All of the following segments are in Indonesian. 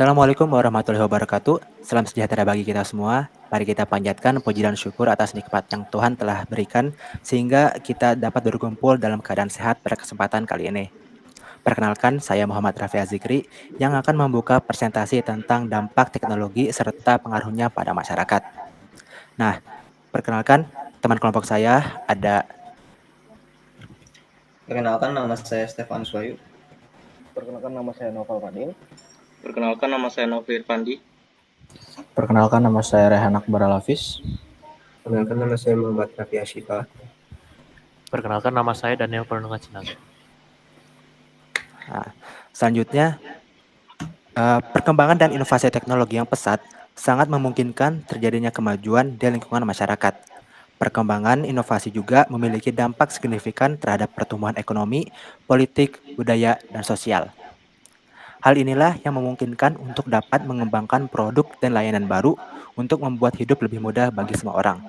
Assalamualaikum warahmatullahi wabarakatuh. Salam sejahtera bagi kita semua. Mari kita panjatkan puji dan syukur atas nikmat yang Tuhan telah berikan sehingga kita dapat berkumpul dalam keadaan sehat pada kesempatan kali ini. Perkenalkan, saya Muhammad Rafi Azikri yang akan membuka presentasi tentang dampak teknologi serta pengaruhnya pada masyarakat. Nah, perkenalkan teman kelompok saya ada. Perkenalkan, nama saya Stefan Swayu. Perkenalkan, nama saya Noval Fadil. Perkenalkan, nama saya Novi Irfandi. Perkenalkan, nama saya Rehan Akbar Alafis. Perkenalkan, nama saya Muhammad Rafi Ashifa. Perkenalkan, nama saya Daniel Pernungan Sinaga. Nah, selanjutnya, perkembangan dan inovasi teknologi yang pesat sangat memungkinkan terjadinya kemajuan di lingkungan masyarakat. Perkembangan inovasi juga memiliki dampak signifikan terhadap pertumbuhan ekonomi, politik, budaya, dan sosial. Hal inilah yang memungkinkan untuk dapat mengembangkan produk dan layanan baru untuk membuat hidup lebih mudah bagi semua orang.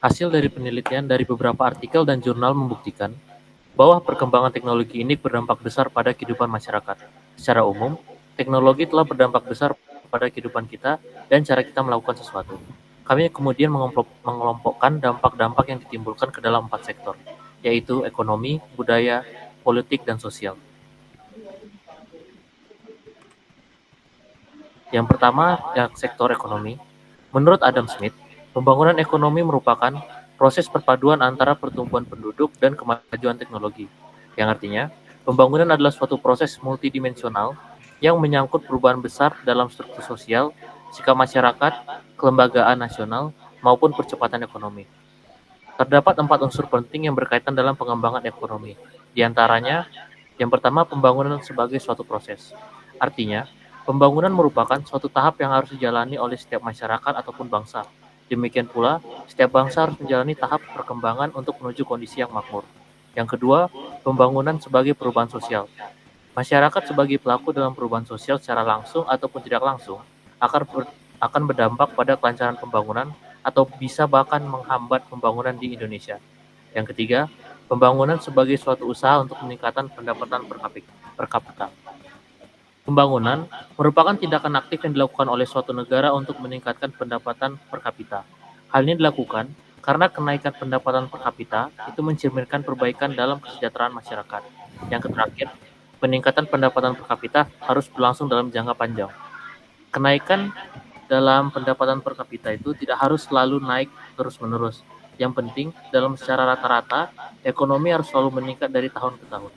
Hasil dari penelitian dari beberapa artikel dan jurnal membuktikan bahwa perkembangan teknologi ini berdampak besar pada kehidupan masyarakat. Secara umum, teknologi telah berdampak besar pada kehidupan kita dan cara kita melakukan sesuatu. Kami kemudian mengelompokkan dampak-dampak yang ditimbulkan ke dalam 4 sektor, yaitu ekonomi, budaya, politik, dan sosial. Yang pertama, sektor ekonomi. Menurut Adam Smith, pembangunan ekonomi merupakan proses perpaduan antara pertumbuhan penduduk dan kemajuan teknologi, yang artinya pembangunan adalah suatu proses multidimensional yang menyangkut perubahan besar dalam struktur sosial, sikap masyarakat, kelembagaan nasional, maupun percepatan ekonomi. Terdapat 4 unsur penting yang berkaitan dalam pengembangan ekonomi. Di antaranya, yang pertama, pembangunan sebagai suatu proses. Artinya, pembangunan merupakan suatu tahap yang harus dijalani oleh setiap masyarakat ataupun bangsa. Demikian pula, setiap bangsa harus menjalani tahap perkembangan untuk menuju kondisi yang makmur. Yang kedua, pembangunan sebagai perubahan sosial. Masyarakat sebagai pelaku dalam perubahan sosial secara langsung ataupun tidak langsung akan berdampak pada kelancaran pembangunan atau bisa bahkan menghambat pembangunan di Indonesia. Yang ketiga, pembangunan sebagai suatu usaha untuk meningkatkan pendapatan per kapita. Pembangunan merupakan tindakan aktif yang dilakukan oleh suatu negara untuk meningkatkan pendapatan per kapita. Hal ini dilakukan karena kenaikan pendapatan per kapita itu mencerminkan perbaikan dalam kesejahteraan masyarakat. Yang terakhir, peningkatan pendapatan per kapita harus berlangsung dalam jangka panjang. Kenaikan dalam pendapatan per kapita itu tidak harus selalu naik terus-menerus. Yang penting, dalam secara rata-rata, ekonomi harus selalu meningkat dari tahun ke tahun.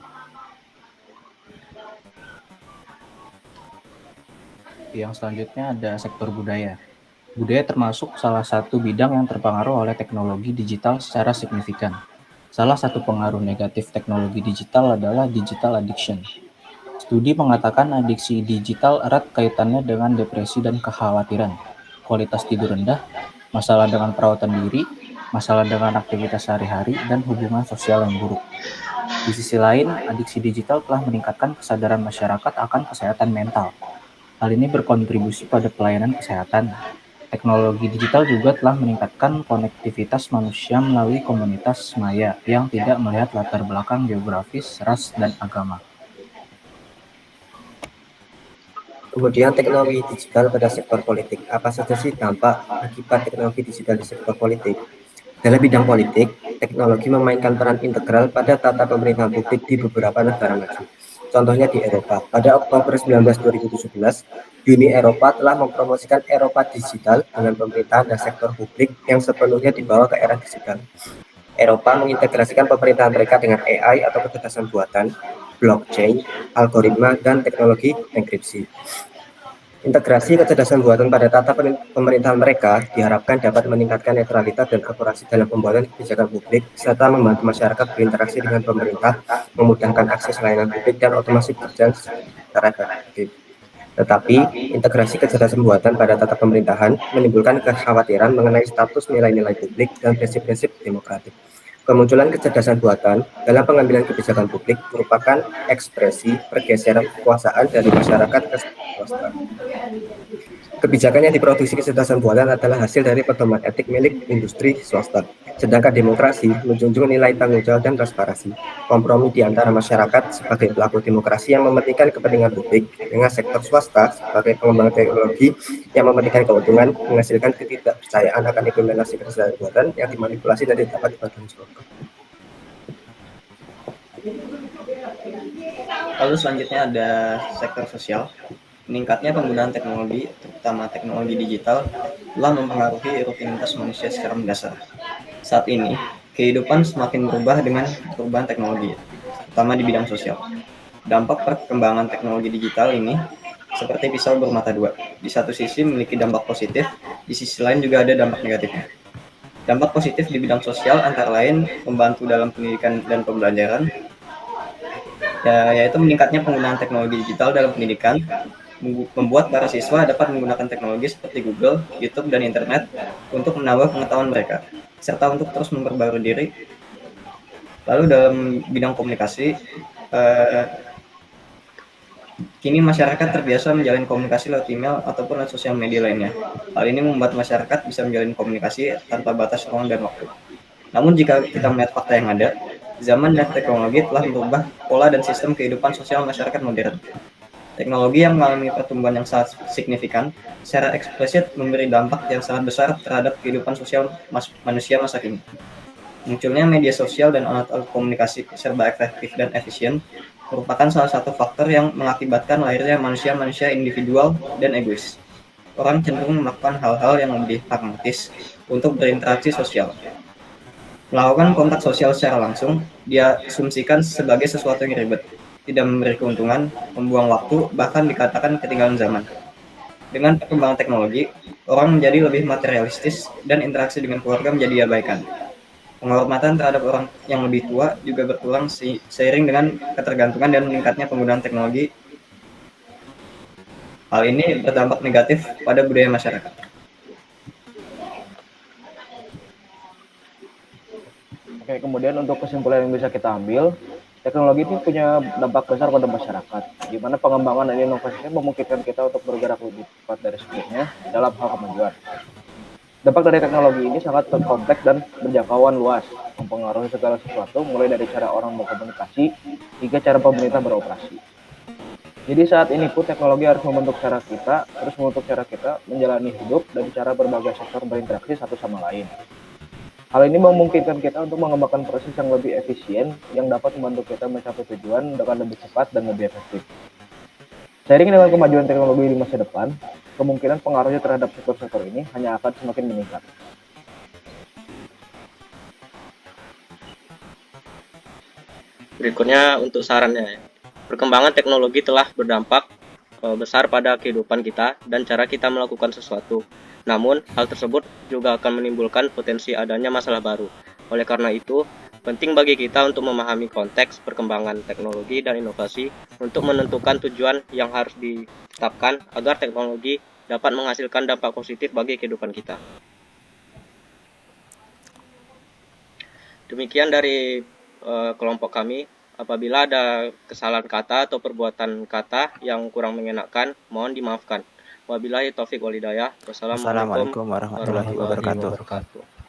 Yang selanjutnya ada sektor budaya. Budaya termasuk salah satu bidang yang terpengaruh oleh teknologi digital secara signifikan. Salah satu pengaruh negatif teknologi digital adalah digital addiction. Studi mengatakan adiksi digital erat kaitannya dengan depresi dan kekhawatiran, kualitas tidur rendah, masalah dengan perawatan diri, masalah dengan aktivitas sehari-hari, dan hubungan sosial yang buruk. Di sisi lain, adiksi digital telah meningkatkan kesadaran masyarakat akan kesehatan mental. Hal ini berkontribusi pada pelayanan kesehatan. Teknologi digital juga telah meningkatkan konektivitas manusia melalui komunitas maya yang tidak melihat latar belakang geografis, ras, dan agama. Kemudian teknologi digital pada sektor politik. Apa saja sih dampak akibat teknologi digital di sektor politik? Dalam bidang politik, teknologi memainkan peran integral pada tata pemerintahan publik di beberapa negara maju. Contohnya di Eropa. Pada Oktober 19 2017, Uni Eropa telah mempromosikan Eropa digital dengan pemerintahan dan sektor publik yang sepenuhnya dibawa ke era digital. Eropa mengintegrasikan pemerintahan mereka dengan AI atau kecerdasan buatan, blockchain, algoritma, dan teknologi enkripsi. Integrasi kecerdasan buatan pada tata pemerintahan mereka diharapkan dapat meningkatkan netralitas dan akurasi dalam pembuatan kebijakan publik, serta membantu masyarakat berinteraksi dengan pemerintah, memudahkan akses layanan publik, dan otomasi pekerjaan secara efektif. Tetapi, integrasi kecerdasan buatan pada tata pemerintahan menimbulkan kekhawatiran mengenai status nilai-nilai publik dan prinsip-prinsip demokratik. Kemunculan kecerdasan buatan dalam pengambilan kebijakan publik merupakan ekspresi pergeseran kekuasaan dari masyarakat ke swasta. Kebijakan yang diproduksi kecerdasan buatan adalah hasil dari pedoman etik milik industri swasta. Sedangkan demokrasi menjunjung nilai tanggung jawab dan transparansi. Kompromi di antara masyarakat sebagai pelaku demokrasi yang mementingkan kepentingan publik dengan sektor swasta sebagai pengembang teknologi yang mementingkan keuntungan, menghasilkan ketidakpercayaan akan implementasi kesadaran yang dimanipulasi dan dapat dipertanggungjawabkan. Lalu selanjutnya ada sektor sosial. Meningkatnya penggunaan teknologi, terutama teknologi digital, telah mempengaruhi rutinitas manusia secara mendasar. Saat ini, kehidupan semakin berubah dengan perubahan teknologi, terutama di bidang sosial. Dampak perkembangan teknologi digital ini seperti pisau bermata dua. Di satu sisi memiliki dampak positif, di sisi lain juga ada dampak negatifnya. Dampak positif di bidang sosial antara lain membantu dalam pendidikan dan pembelajaran, yaitu meningkatnya penggunaan teknologi digital dalam pendidikan, membuat para siswa dapat menggunakan teknologi seperti Google, YouTube, dan Internet untuk menambah pengetahuan mereka, serta untuk terus memperbarui diri. Lalu dalam bidang komunikasi, kini masyarakat terbiasa menjalin komunikasi lewat email ataupun lewat sosial media lainnya. Hal ini membuat masyarakat bisa menjalin komunikasi tanpa batas ruang dan waktu. Namun jika kita melihat fakta yang ada, zaman dan teknologi telah merubah pola dan sistem kehidupan sosial masyarakat modern. Teknologi yang mengalami pertumbuhan yang sangat signifikan secara eksplisit memberi dampak yang sangat besar terhadap kehidupan sosial manusia masa kini. Munculnya media sosial dan alat-alat komunikasi serba efektif dan efisien merupakan salah satu faktor yang mengakibatkan lahirnya manusia-manusia individual dan egois. Orang cenderung melakukan hal-hal yang lebih pragmatis untuk berinteraksi sosial. Melakukan kontak sosial secara langsung diasumsikan sebagai sesuatu yang ribet, tidak memberi keuntungan, membuang waktu, bahkan dikatakan ketinggalan zaman. Dengan perkembangan teknologi, orang menjadi lebih materialistis dan interaksi dengan keluarga menjadi diabaikan. Penghormatan terhadap orang yang lebih tua juga berkurang seiring dengan ketergantungan dan meningkatnya penggunaan teknologi. Hal ini berdampak negatif pada budaya masyarakat. Oke, kemudian untuk kesimpulan yang bisa kita ambil, teknologi ini punya dampak besar pada masyarakat, di mana pengembangan dan inovasinya memungkinkan kita untuk bergerak lebih cepat dari sebelumnya dalam hal kemajuan. Dampak dari teknologi ini sangat kompleks dan berjangkauan luas, mempengaruhi segala sesuatu, mulai dari cara orang berkomunikasi hingga cara pemerintah beroperasi. Jadi saat ini pun teknologi harus membentuk cara kita menjalani hidup dan cara berbagai sektor berinteraksi satu sama lain. Hal ini memungkinkan kita untuk mengembangkan proses yang lebih efisien yang dapat membantu kita mencapai tujuan dengan lebih cepat dan lebih efektif. Seiring dengan kemajuan teknologi di masa depan, kemungkinan pengaruhnya terhadap sektor-sektor ini hanya akan semakin meningkat. Berikutnya untuk sarannya. Perkembangan teknologi telah berdampak besar pada kehidupan kita dan cara kita melakukan sesuatu. Namun, hal tersebut juga akan menimbulkan potensi adanya masalah baru. Oleh karena itu, penting bagi kita untuk memahami konteks perkembangan teknologi dan inovasi untuk menentukan tujuan yang harus ditetapkan agar teknologi dapat menghasilkan dampak positif bagi kehidupan kita. Demikian dari kelompok kami. Apabila ada kesalahan kata atau perbuatan kata yang kurang mengenakan, mohon dimaafkan. Wabillahi taufiq walhidayah. Wassalamualaikum Wassalamualaikum warahmatullahi wabarakatuh.